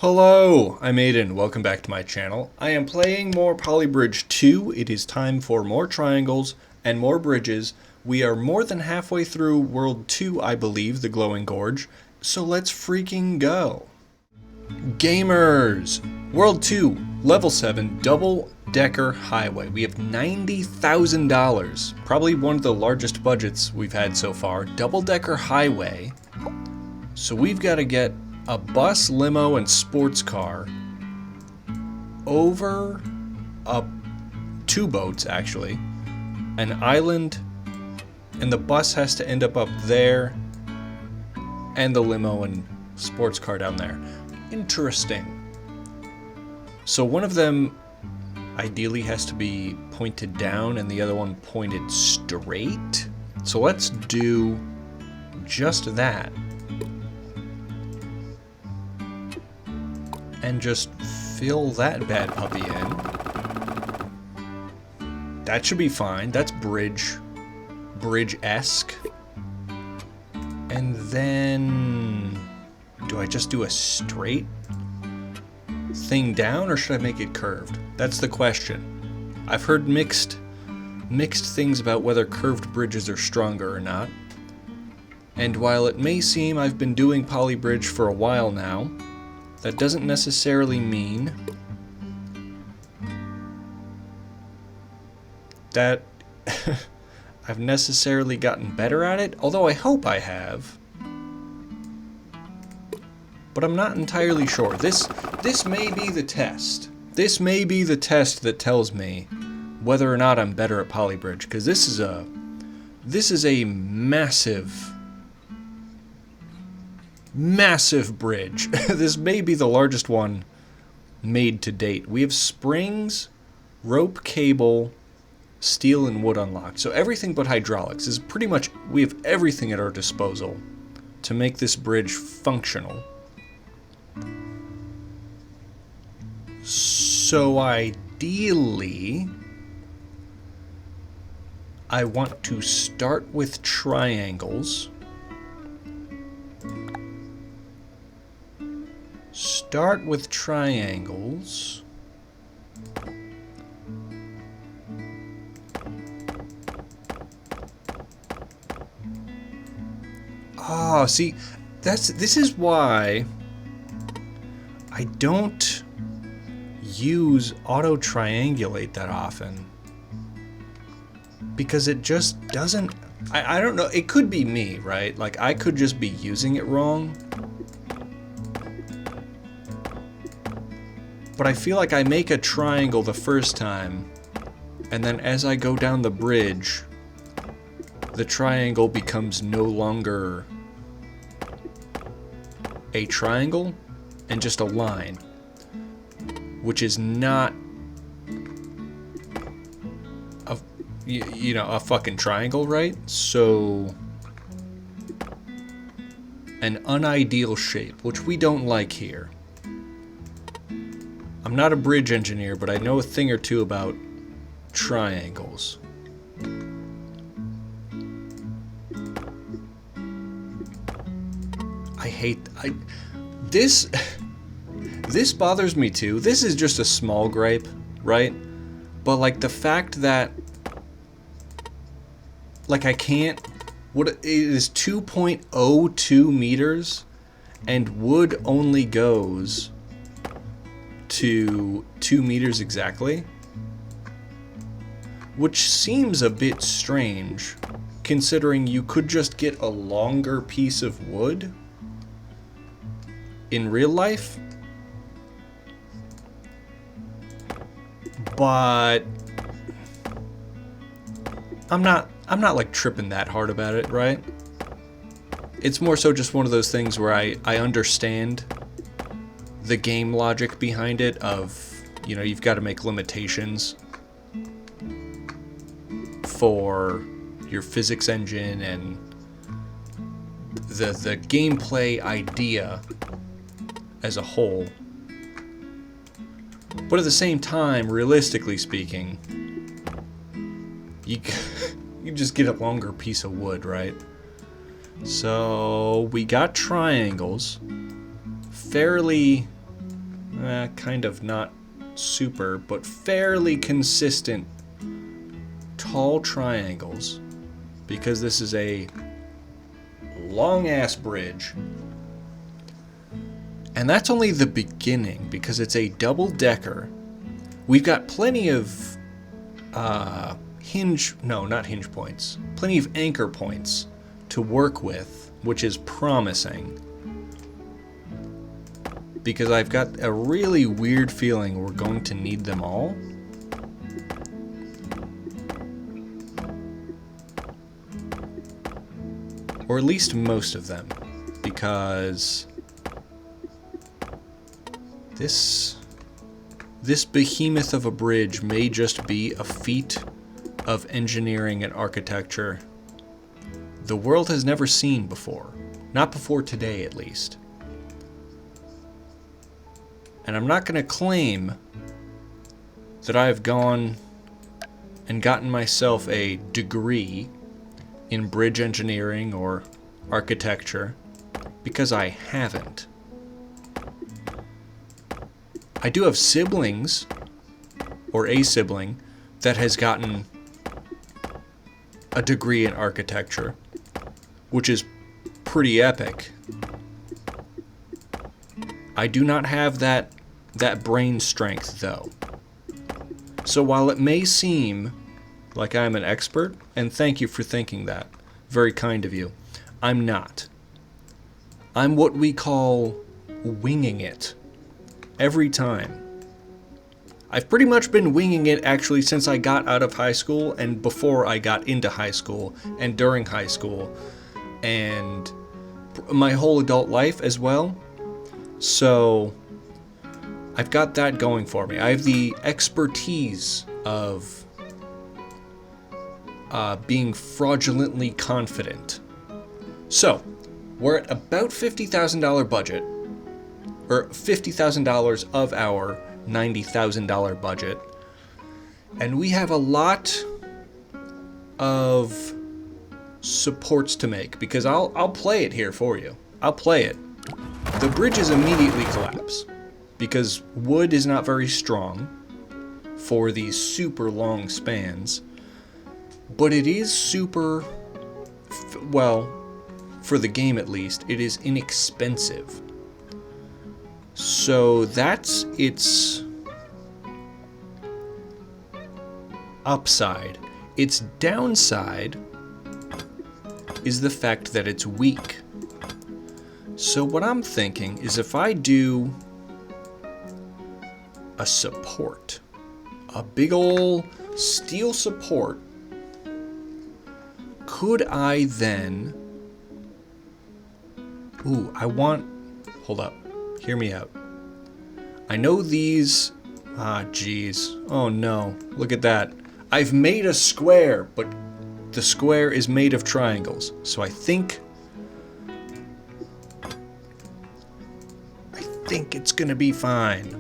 Hello, I'm Aiden. Welcome back to my channel. I am playing more Polybridge 2. It is time for more triangles and more bridges. We are more than halfway through World 2, I believe, the Glowing Gorge. So let's freaking go. Gamers! World 2, Level 7, Double-Decker Highway. We have $90,000. Probably one of the largest budgets we've had so far. Double-Decker Highway. So we've got to get a bus, limo, and sports car over two boats, actually, an island, and the bus has to end up there, and the limo and sports car down there. Interesting. So one of them ideally has to be pointed down and the other one pointed straight. So let's do just that. And just fill that bad puppy in. That should be fine. That's bridge-esque. And then, do I just do a straight thing down, or should I make it curved? That's the question. I've heard mixed things about whether curved bridges are stronger or not. And while it may seem I've been doing Polybridge for a while now, that doesn't necessarily mean that I've necessarily gotten better at it, although I hope I have. But I'm not entirely sure. This may be the test. This may be the test that tells me whether or not I'm better at Polybridge, because this is a massive bridge. This may be the largest one made to date. We have springs, rope, cable, steel, and wood unlocked. So everything but hydraulics is pretty much, we have everything at our disposal to make this bridge functional. So ideally, I want to start with triangles. Start with triangles. Ah, see, this is why I don't use auto triangulate that often. Because it just doesn't, I don't know, it could be me, right? Like, I could just be using it wrong. But I feel like I make a triangle the first time, and then as I go down the bridge, the triangle becomes no longer a triangle and just a line, which is not a fucking triangle, right? So an unideal shape, which we don't like here. I'm not a bridge engineer, but I know a thing or two about triangles. This bothers me too. This is just a small gripe, right? But like the fact that like I can't, what it is 2.02 meters and wood only goes to 2 meters exactly, which seems a bit strange considering you could just get a longer piece of wood in real life. But I'm not like tripping that hard about it, right? It's more so just one of those things where I understand the game logic behind it of, you know, you've got to make limitations for your physics engine and the gameplay idea as a whole. But at the same time, realistically speaking, you just get a longer piece of wood, right? So we got triangles, fairly kind of not super, but fairly consistent tall triangles, because this is a long-ass bridge. And that's only the beginning, because it's a double-decker. We've got plenty of plenty of anchor points to work with, which is promising. Because I've got a really weird feeling we're going to need them all. Or at least most of them. Because this behemoth of a bridge may just be a feat of engineering and architecture the world has never seen before. Not before today, at least. And I'm not going to claim that I've gone and gotten myself a degree in bridge engineering or architecture, because I haven't. I do have siblings, or a sibling, that has gotten a degree in architecture, which is pretty epic. I do not have that brain strength, though. So while it may seem like I'm an expert, and thank you for thinking that, very kind of you, I'm not. I'm what we call winging it. Every time. I've pretty much been winging it actually since I got out of high school, and before I got into high school, and during high school, and my whole adult life as well. So I've got that going for me. I have the expertise of being fraudulently confident. So we're at about $50,000 budget, or $50,000 of our $90,000 budget, and we have a lot of supports to make, because I'll play it here for you. I'll play it. The bridges immediately collapse because wood is not very strong for these super long spans, but it is super, well, for the game at least, it is inexpensive. So that's its upside. Its downside is the fact that it's weak. So what I'm thinking is, if I do a support, a big ol' steel support, could I then... Ooh, hold up. Hear me out. I know these... geez. Oh no. Look at that. I've made a square, but the square is made of triangles. So I think it's gonna be fine.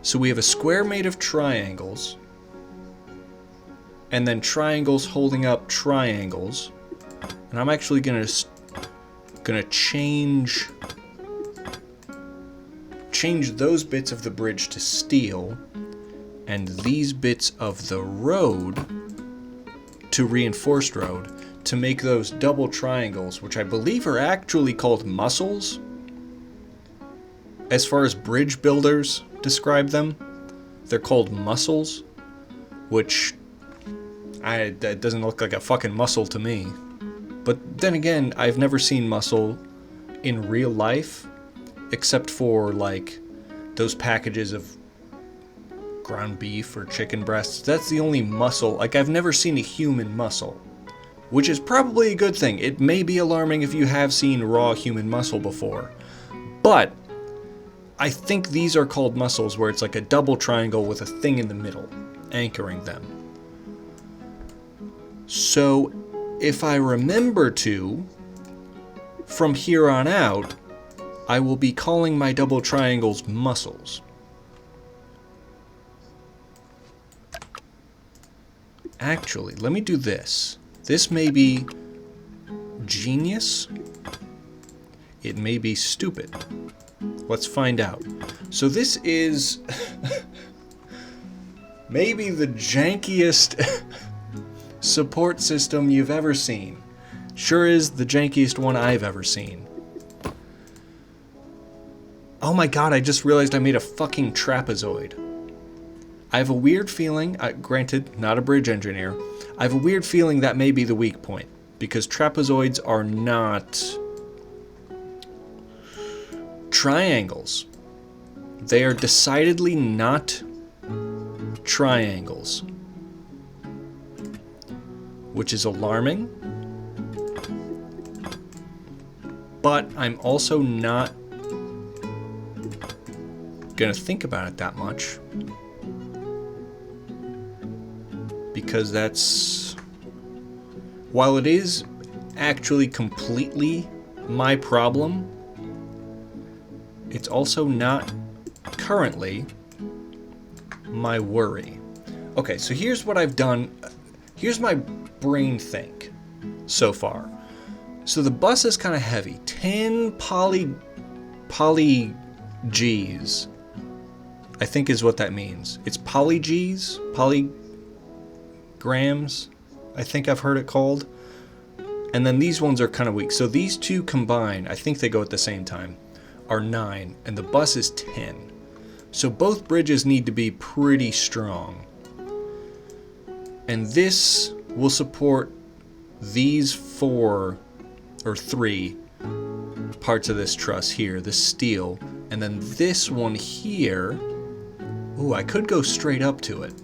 So we have a square made of triangles, and then triangles holding up triangles. And I'm actually gonna change those bits of the bridge to steel, and these bits of the road to reinforced road, to make those double triangles, which I believe are actually called muscles, as far as bridge builders describe them. They're called muscles, which that doesn't look like a fucking muscle to me. But then again, I've never seen muscle in real life, except for like those packages of ground beef or chicken breasts. That's the only muscle. Like, I've never seen a human muscle, which is probably a good thing. It may be alarming if you have seen raw human muscle before, but I think these are called muscles, where it's like a double triangle with a thing in the middle anchoring them. So if I remember to, from here on out, I will be calling my double triangles muscles. Actually, let me do this. This may be genius. it may be stupid. Let's find out. So this is maybe the jankiest support system you've ever seen. Sure is the jankiest one I've ever seen. Oh my god, I just realized I made a fucking trapezoid. I have a weird feeling, granted, not a bridge engineer, I have a weird feeling that may be the weak point, because trapezoids are not triangles. They are decidedly not triangles, which is alarming, but I'm also not gonna think about it that much, because that's, while it is actually completely my problem, it's also not currently my worry. Okay, so here's what I've done. Here's my brain think so far. So the bus is kind of heavy. 10 poly Gs, I think is what that means. It's poly Gs, polygrams, I think I've heard it called. And then these ones are kind of weak. So these two combined, I think they go at the same time, are 9, and the bus is 10. So both bridges need to be pretty strong. And this will support these 4 or 3 parts of this truss here, the steel, and then this one here. Ooh, I could go straight up to it.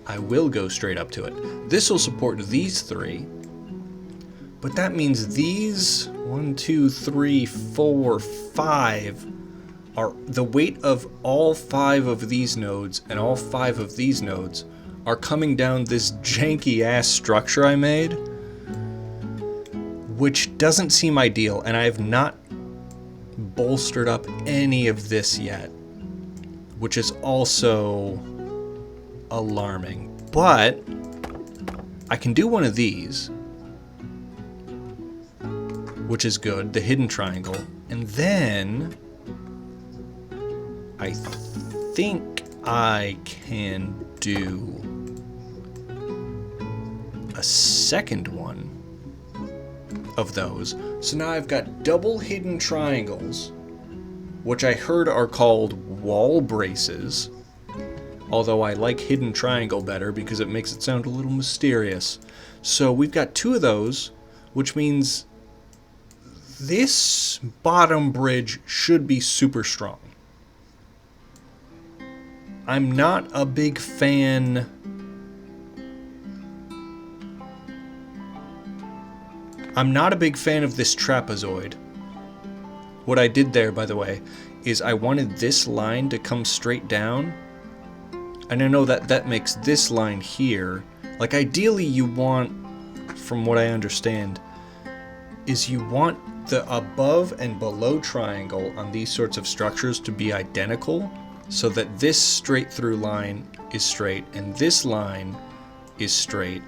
I will go straight up to it. This will support these 3, but that means these 1, 2, 3, 4, 5 are the weight of all 5 of these nodes and all 5 of these nodes are coming down this janky ass structure I made, which doesn't seem ideal, and I have not bolstered up any of this yet, which is also alarming. But I can do one of these, which is good, the hidden triangle, and then I think I can do a second one of those. So now I've got double hidden triangles, which I heard are called wall braces, although I like hidden triangle better because it makes it sound a little mysterious. So we've got 2 of those, which means this bottom bridge should be super strong. I'm not a big fan of this trapezoid. What I did there, by the way, is I wanted this line to come straight down. And I know that makes this line here, like ideally you want, from what I understand, is you want the above and below triangle on these sorts of structures to be identical, so that this straight through line is straight and this line is straight,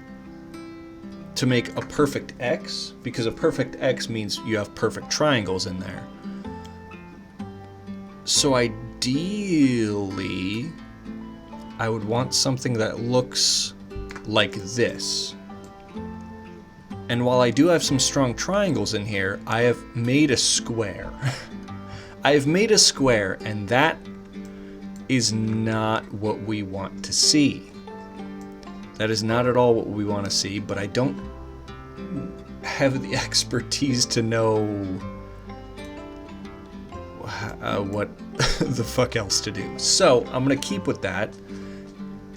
to make a perfect X, because a perfect X means you have perfect triangles in there. So ideally, I would want something that looks like this. And while I do have some strong triangles in here, I have made a square. I have made a square, and that is not what we want to see. That is not at all what we want to see, but I don't have the expertise to know what the fuck else to do. So I'm gonna keep with that,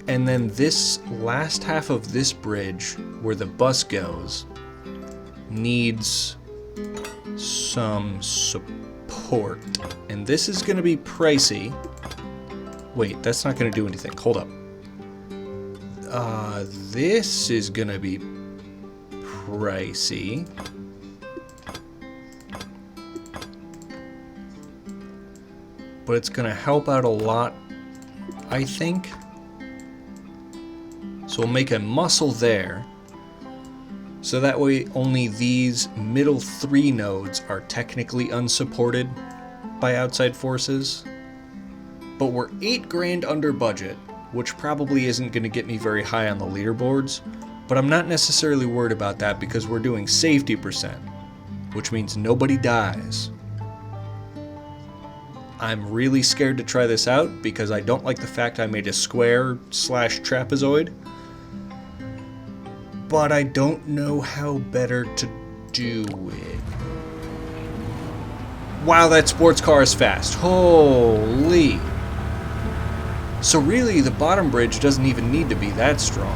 and then this last half of this bridge where the bus goes needs some support, and this is gonna be pricey. Wait, that's not gonna do anything. Hold up. This is gonna be pricey. But it's gonna help out a lot, I think. So we'll make a muscle there. So So that way only these middle 3 nodes are technically unsupported by outside forces. But we're 8 grand under budget, which probably isn't going to get me very high on the leaderboards, but I'm not necessarily worried about that because we're doing safety percent, which means nobody dies. I'm really scared to try this out because I don't like the fact I made a square / trapezoid, but I don't know how better to do it. Wow, that sports car is fast. Holy. So really, the bottom bridge doesn't even need to be that strong.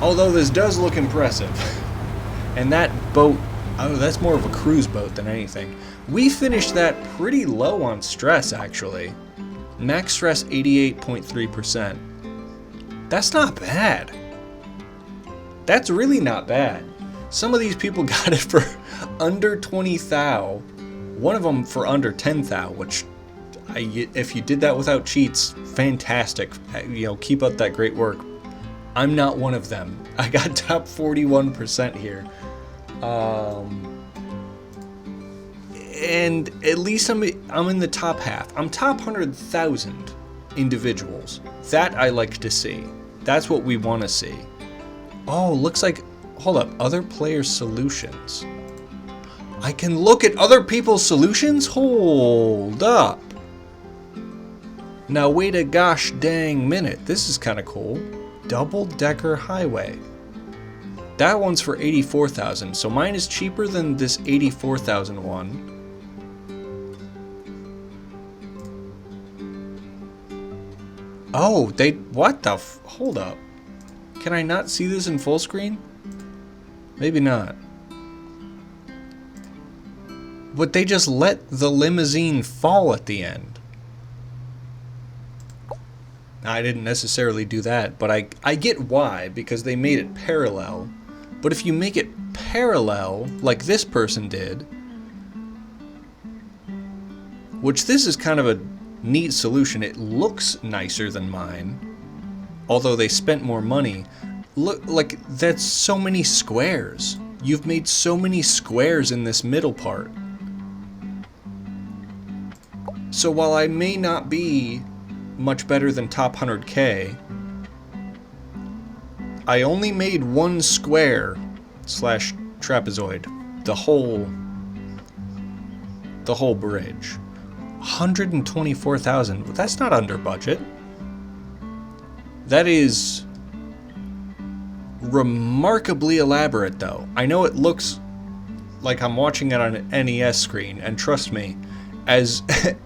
Although this does look impressive. And that boat, oh, that's more of a cruise boat than anything. We finished that pretty low on stress, actually. Max stress 88.3%. That's not bad. That's really not bad. Some of these people got it for under 20 thou. One of them for under 10 thou, which, if you did that without cheats, fantastic. You know, keep up that great work. I'm not one of them. I got top 41% here. And at least I'm in the top half. I'm top 100,000 individuals. That I like to see. That's what we want to see. Oh, looks like, hold up, other players' solutions. I can look at other people's solutions? Hold up. Now wait a gosh dang minute. This is kind of cool. Double-decker highway. That one's for 84,000, so mine is cheaper than this 84,000 one. Oh, what the hold up. Can I not see this in full screen? Maybe not. But they just let the limousine fall at the end. I didn't necessarily do that, but I get why, because they made it parallel. But if you make it parallel, like this person did, which this is kind of a neat solution. It looks nicer than mine, although they spent more money. Look, like, that's so many squares. You've made so many squares in this middle part. So while I may not be much better than top 100K, I only made one square / trapezoid, the whole bridge. 124,000. That's not under budget. That is remarkably elaborate, though. I know it looks like I'm watching it on an NES screen, and trust me, as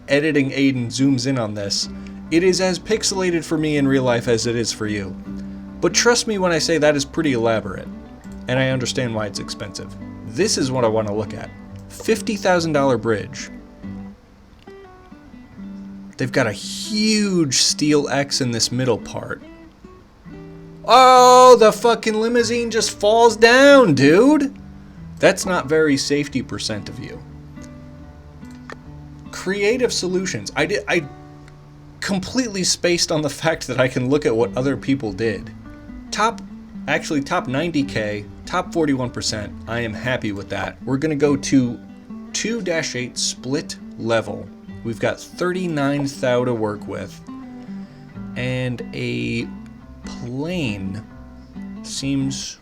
editing Aiden zooms in on this, it is as pixelated for me in real life as it is for you. But trust me when I say that is pretty elaborate, and I understand why it's expensive. This is what I want to look at. $50,000 bridge. They've got a huge steel X in this middle part. Oh, the fucking limousine just falls down, dude! That's not very safety percent of you. Creative solutions. I completely spaced on the fact that I can look at what other people did. Top 90K, top 41%. I am happy with that. We're gonna go to 2-8 split level. We've got 39 thou to work with, and a plane seems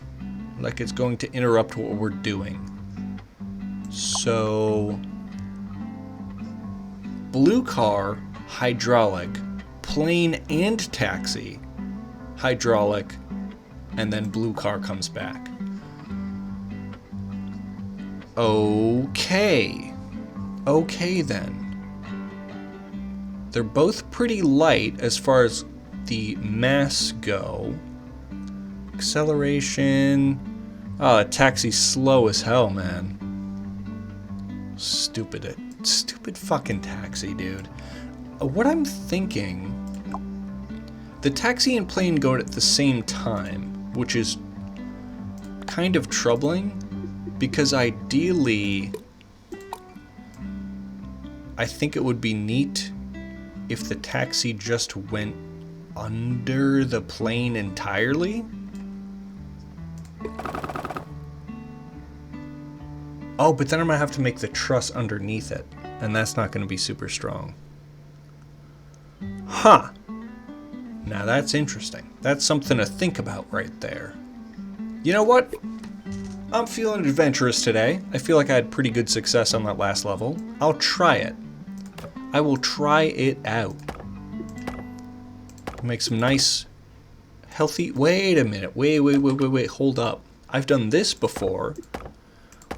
like it's going to interrupt what we're doing. So, blue car, hydraulic, plane and taxi, hydraulic, and then blue car comes back. Okay then. They're both pretty light as far as the mass go. Acceleration. Oh, a taxi's slow as hell, man. Stupid fucking taxi, dude. What I'm thinking, the taxi and plane go at the same time, which is kind of troubling, because ideally, I think it would be neat if the taxi just went under the plane entirely. Oh, but then I'm going to have to make the truss underneath it. And that's not going to be super strong. Huh. Now that's interesting. That's something to think about right there. You know what? I'm feeling adventurous today. I feel like I had pretty good success on that last level. I'll try it. I will try it out. Make some nice, healthy... Wait a minute. Wait. Hold up. I've done this before,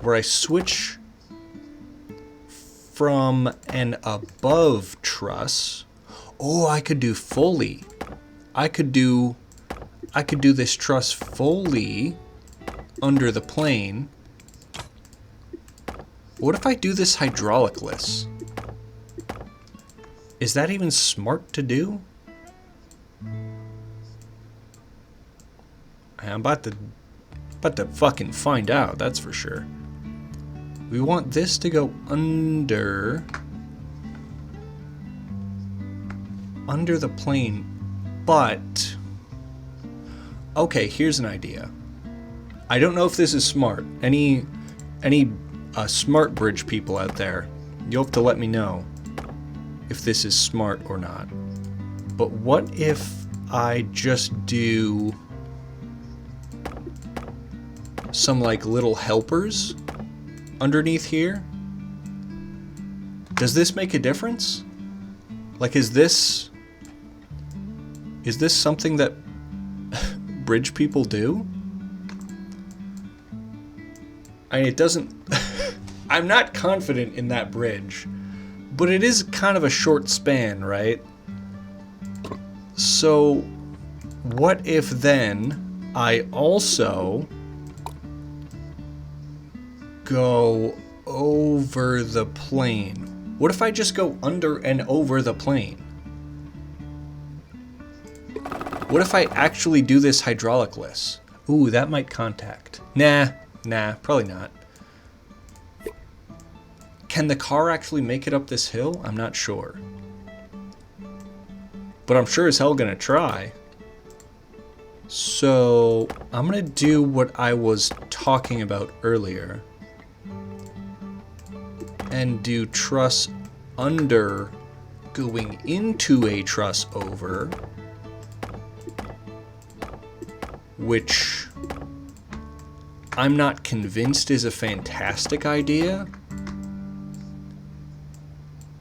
where I switch from an above truss. Oh, I could do fully. I could do this truss fully under the plane. What if I do this hydraulicless? Is that even smart to do? I'm about to fucking find out, that's for sure. We want this to go under the plane, but okay, here's an idea. I don't know if this is smart. Any smart bridge people out there, you'll have to let me know if this is smart or not. But what if I just do some like little helpers underneath here? Does this make a difference? Like, is this something that bridge people do? I mean, it doesn't... I'm not confident in that bridge, but it is kind of a short span, right? So, what if then I also go over the plane? What if I just go under and over the plane? What if I actually do this hydraulicless? Ooh, that might contact. Nah, probably not. Can the car actually make it up this hill? I'm not sure. But I'm sure as hell gonna try. So, I'm gonna do what I was talking about earlier. And do truss under going into a truss over, which I'm not convinced is a fantastic idea,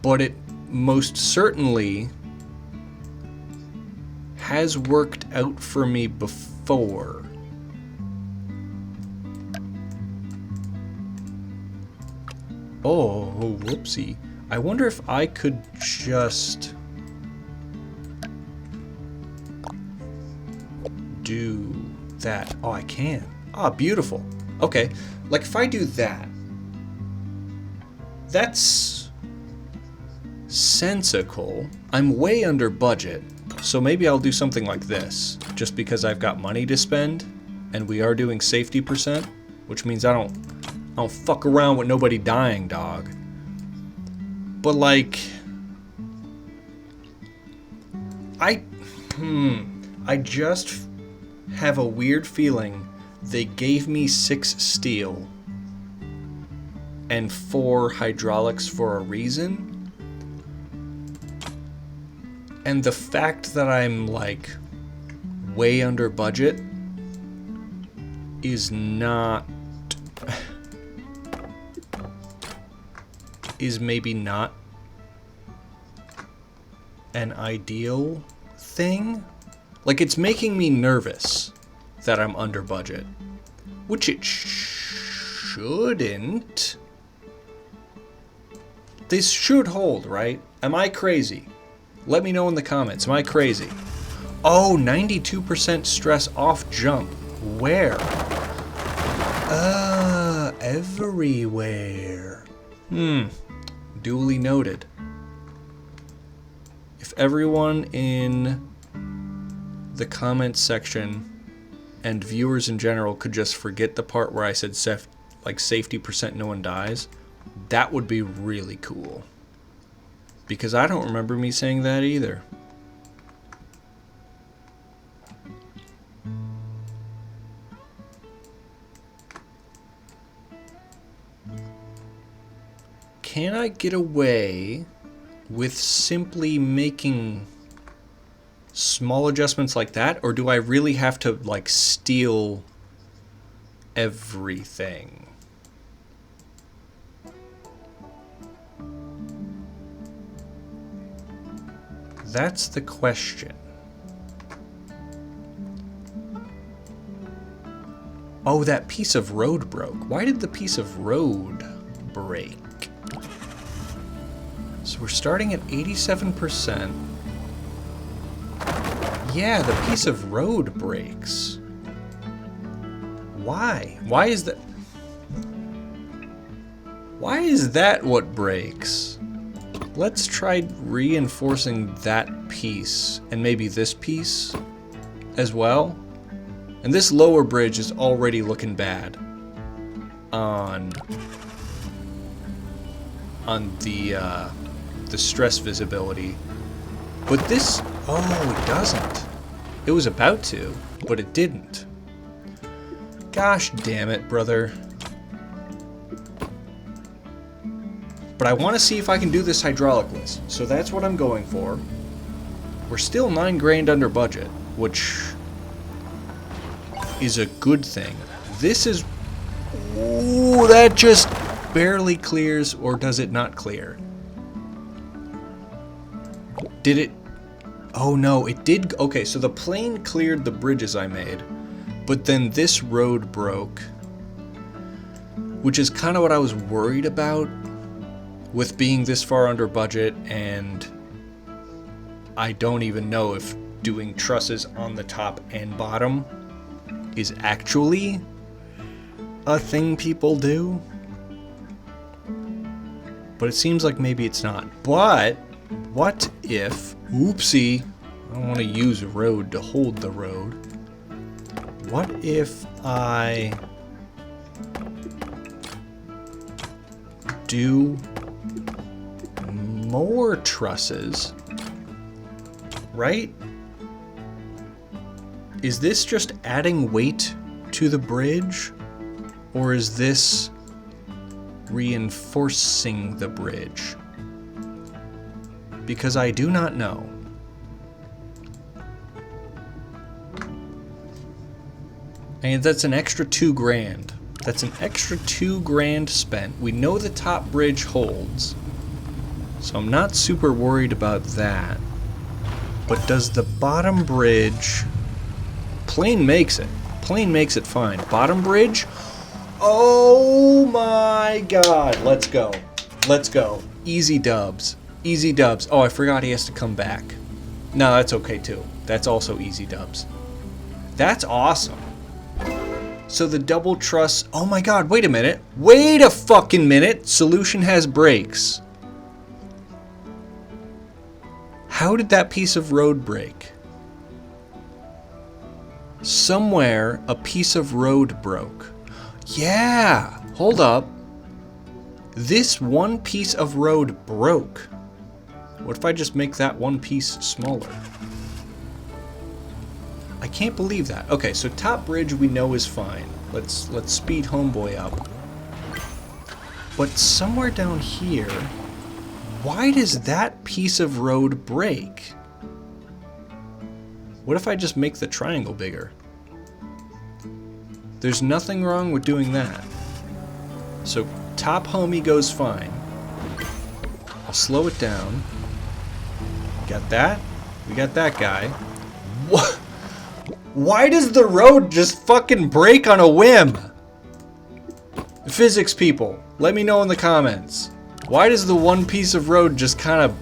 but it most certainly has worked out for me before. Oh, whoopsie. I wonder if I could just do that. Oh, I can. Ah, beautiful. Okay, like if I do that, that's sensical. I'm way under budget, so maybe I'll do something like this, just because I've got money to spend, and we are doing safety %, which means I don't fuck around with nobody dying, dog. But like, I just have a weird feeling they gave me 6 steel and 4 hydraulics for a reason. And the fact that I'm like way under budget is not is maybe not an ideal thing. Like, it's making me nervous that I'm under budget, which it shouldn't. This should hold, right? Am I crazy? Let me know in the comments. Am I crazy? Oh, 92% stress off jump. Where? Everywhere. Duly noted. If everyone in the comments section and viewers in general could just forget the part where I said safety %, no one dies, that would be really cool. Because I don't remember me saying that either. can I get away with simply making small adjustments like that? Or do I really have to, like, steal everything? That's the question. Oh, that piece of road broke. Why did the piece of road break? So we're starting at 87%. Yeah, the piece of road breaks. Why? Why is that? Why is that what breaks? Let's try reinforcing that piece and maybe this piece as well. And this lower bridge is already looking bad on the stress visibility. But this, oh, it doesn't. It was about to, but it didn't. Gosh damn it, brother. But I want to see if I can do this hydraulicless. So that's what I'm going for. We're still 9 grand under budget, which is a good thing. This is... Ooh, that just barely clears, or does it not clear? Did it... Oh no, it did... Okay, so the plane cleared the bridges I made, but then this road broke, which is kind of what I was worried about with being this far under budget, and I don't even know if doing trusses on the top and bottom is actually a thing people do. But it seems like maybe it's not. But what if, oopsie, I don't want to use road to hold the road. What if I do more trusses, right? Is this just adding weight to the bridge, or is this reinforcing the bridge? Because I do not know. And that's an extra 2 grand. That's an extra 2 grand spent. We know the top bridge holds, so I'm not super worried about that. But does the bottom bridge... Plane makes it. Plane makes it fine. Bottom bridge? Oh my god. Let's go. Let's go. Easy dubs. Easy dubs. Oh, I forgot he has to come back. No, that's okay too. That's also easy dubs. That's awesome. So the double truss... Oh my god, wait a minute. Wait a fucking minute. Solution has brakes. How did that piece of road break? Somewhere a piece of road broke. Yeah, hold up. This one piece of road broke. What if I just make that one piece smaller? I can't believe that. Okay, so top bridge we know is fine. Let's speed homeboy up. But somewhere down here, why does that piece of road break? What if I just make the triangle bigger? There's nothing wrong with doing that. So top homie goes fine. I'll slow it down. Got that? We got that guy. What? Why does the road just fucking break on a whim? Physics people, let me know in the comments. Why does the one piece of road just kind of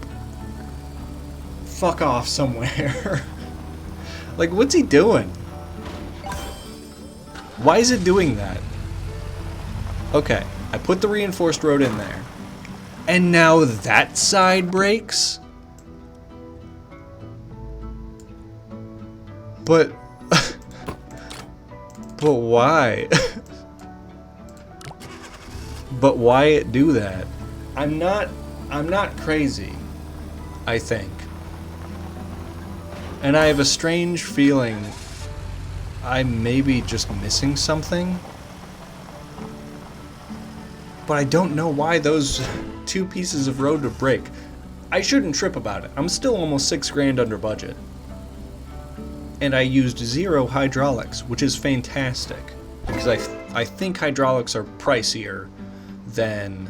fuck off somewhere? Like, what's he doing? Why is it doing that? Okay, I put the reinforced road in there. And now that side breaks? But... but why? But why it do that? I'm not crazy, I think. And I have a strange feeling I may be just missing something. But I don't know why those 2 pieces of road to break. I shouldn't trip about it. I'm still almost $6,000 under budget. And I used 0 hydraulics, which is fantastic. Because I think hydraulics are pricier than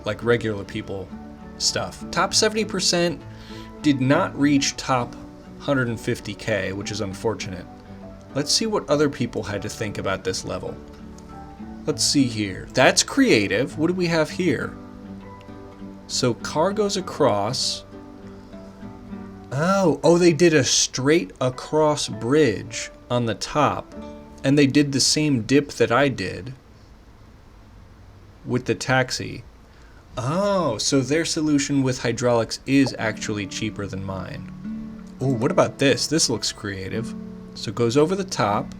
like regular people stuff. Top 70% did not reach top 150k, which is unfortunate. Let's see what other people had to think about this level. Let's see here. That's creative. What do we have here? So car goes across. Oh, they did a straight across bridge on the top. And they did the same dip that I did with the taxi. Oh, so their solution with hydraulics is actually cheaper than mine. Oh, what about this? This looks creative. So it goes over the top.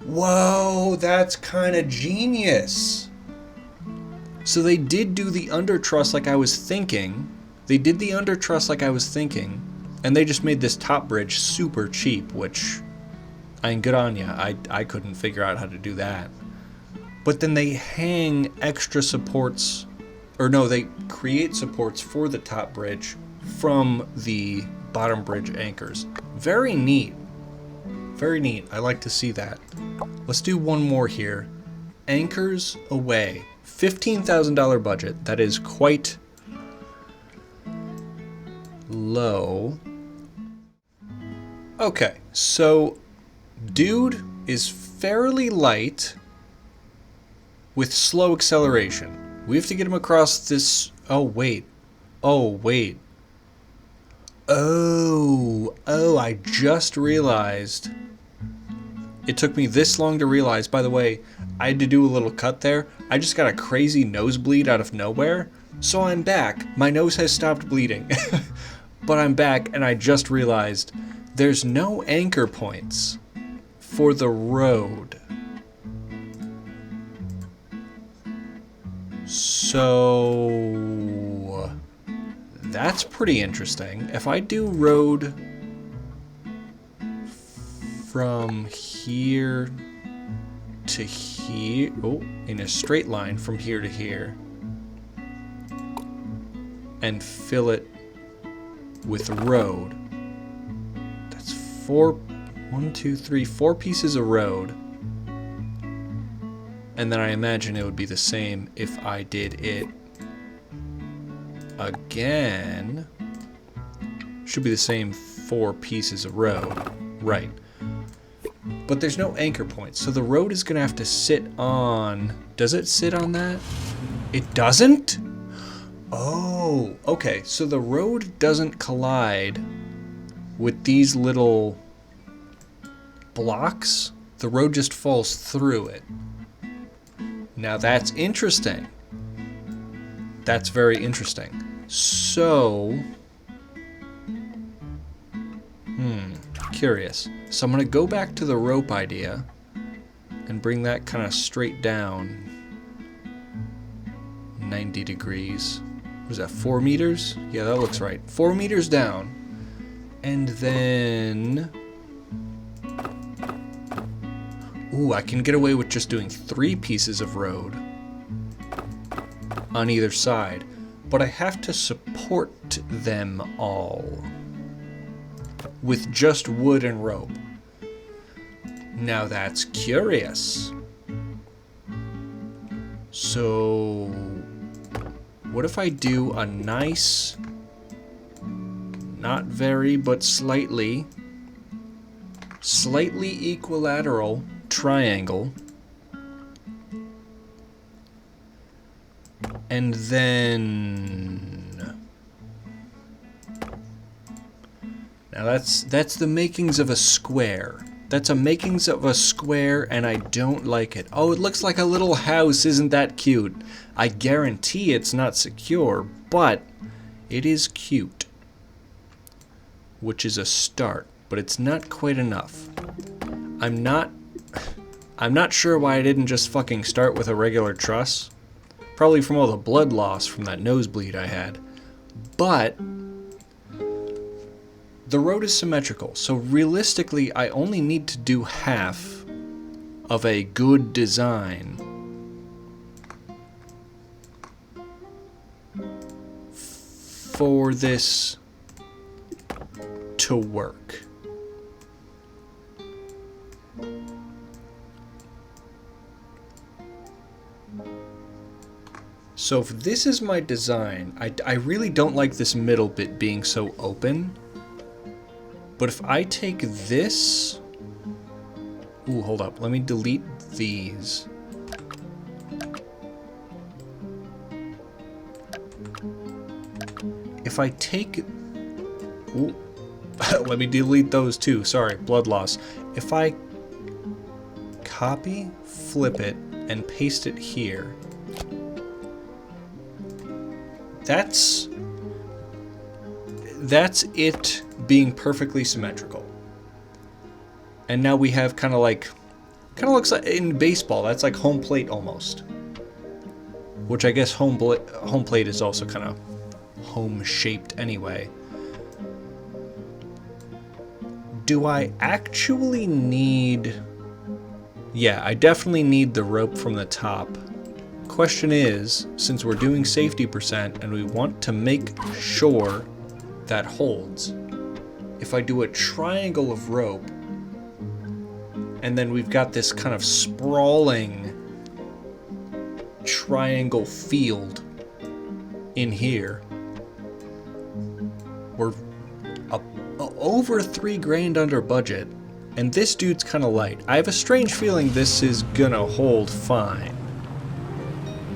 Whoa, that's kind of genius. So they did do the under truss like I was thinking. And they just made this top bridge super cheap, which, I mean, good on ya. I couldn't figure out how to do that. But then they hang extra supports, or no, they create supports for the top bridge from the bottom bridge anchors. Very neat. Very neat. I like to see that. Let's do one more here. Anchors away. $15,000 budget. That is quite low. Okay, so dude is fairly light with slow acceleration. We have to get him across this. Oh, wait. I just realized. It took me this long to realize. By the way, I had to do a little cut there. I just got a crazy nosebleed out of nowhere. So I'm back. My nose has stopped bleeding. But I'm back, and I just realized there's no anchor points for the road. So that's pretty interesting. If I do road from here to here, in a straight line from here to here, and fill it with road, that's 4 pieces of road. And then I imagine it would be the same if I did it again. Should be the same 4 pieces of road. Right. But there's no anchor point. So the road is going to have to sit on... Does it sit on that? It doesn't? Oh, okay. So the road doesn't collide with these little blocks. The road just falls through it. Now that's interesting. That's very interesting. So, curious. So I'm going to go back to the rope idea and bring that kind of straight down 90 degrees. What is that, 4 meters? Yeah, that looks right. 4 meters down. And then... Ooh, I can get away with just doing 3 pieces of road on either side, but I have to support them all with just wood and rope. Now that's curious. So, what if I do a nice, not very, but slightly equilateral triangle, and then now that's the makings of a square. That's a makings of a square, and I don't like it. Oh, it looks like a little house. Isn't that cute? I guarantee it's not secure, but it is cute, which is a start, but it's not quite enough. I'm not sure why I didn't just fucking start with a regular truss. Probably from all the blood loss from that nosebleed I had. But the road is symmetrical, so realistically I only need to do half of a good design. for this to work. So if this is my design, I really don't like this middle bit being so open. But if I take this... Ooh, hold up. Let me delete these. If I take... Ooh. Let me delete those too. Sorry, blood loss. If I copy, flip it, and paste it here... That's it being perfectly symmetrical. And now we have kind of looks like in baseball, that's like home plate almost. Which I guess home plate is also kind of home shaped anyway. Do I actually need... Yeah, I definitely need the rope from the top. Question is, since we're doing safety percent and we want to make sure that holds, if I do a triangle of rope and then we've got this kind of sprawling triangle field in here, we're over $3 grand under budget, and this dude's kind of light. I have a strange feeling this is gonna hold fine.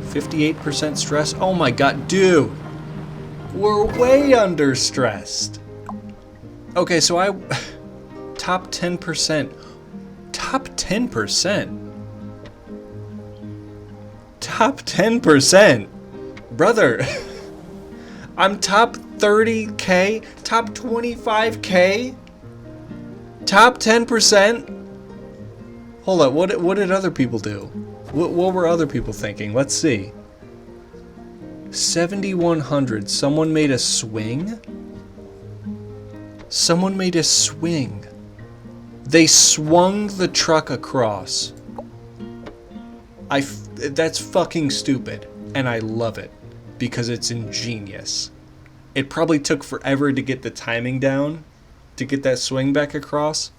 58% stress? Oh my god, dude! We're way under stressed! Okay, so top 10%. Top 10%? Top 10%? Brother! I'm top 30k? Top 25k? Top 10%? Hold up, what did other people do? What were other people thinking? Let's see. 7,100. Someone made a swing? Someone made a swing. They swung the truck across. That's fucking stupid. And I love it. Because it's ingenious. It probably took forever to get the timing down. To get that swing back across.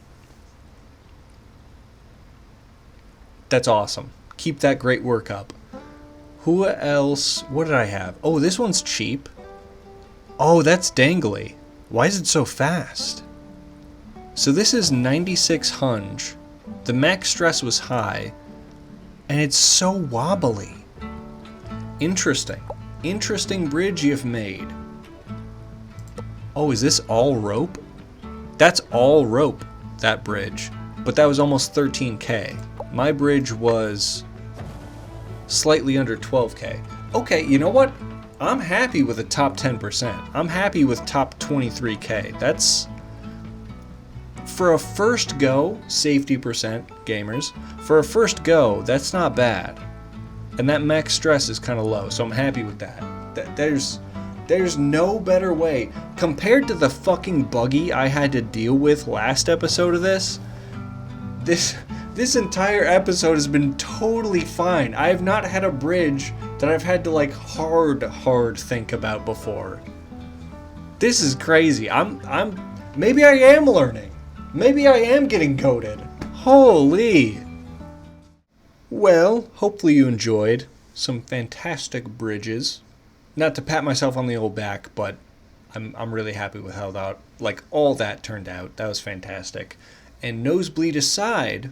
That's awesome. Keep that great work up. Who else? What did I have? Oh, this one's cheap. Oh, that's dangly. Why is it so fast? So this is 96 hunch. The max stress was high. And it's so wobbly. Interesting. Interesting bridge you've made. Oh, is this all rope? That's all rope, that bridge. But that was almost 13k. My bridge was slightly under 12k. Okay, you know what? I'm happy with a top 10%. I'm happy with top 23k. That's... For a first go, safety percent, gamers, for a first go, that's not bad. And that max stress is kind of low, so I'm happy with that. There's no better way. Compared to the fucking buggy I had to deal with last episode of this entire episode has been totally fine. I have not had a bridge that I've had to like hard think about before. This is crazy. Maybe I am learning. Maybe I am getting goated. Holy. Well, hopefully you enjoyed some fantastic bridges. Not to pat myself on the old back, but I'm really happy with how that, like, all that turned out. That was fantastic. And nosebleed aside,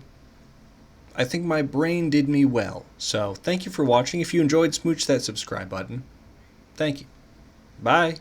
I think my brain did me well. So thank you for watching. If you enjoyed, smooch that subscribe button. Thank you. Bye.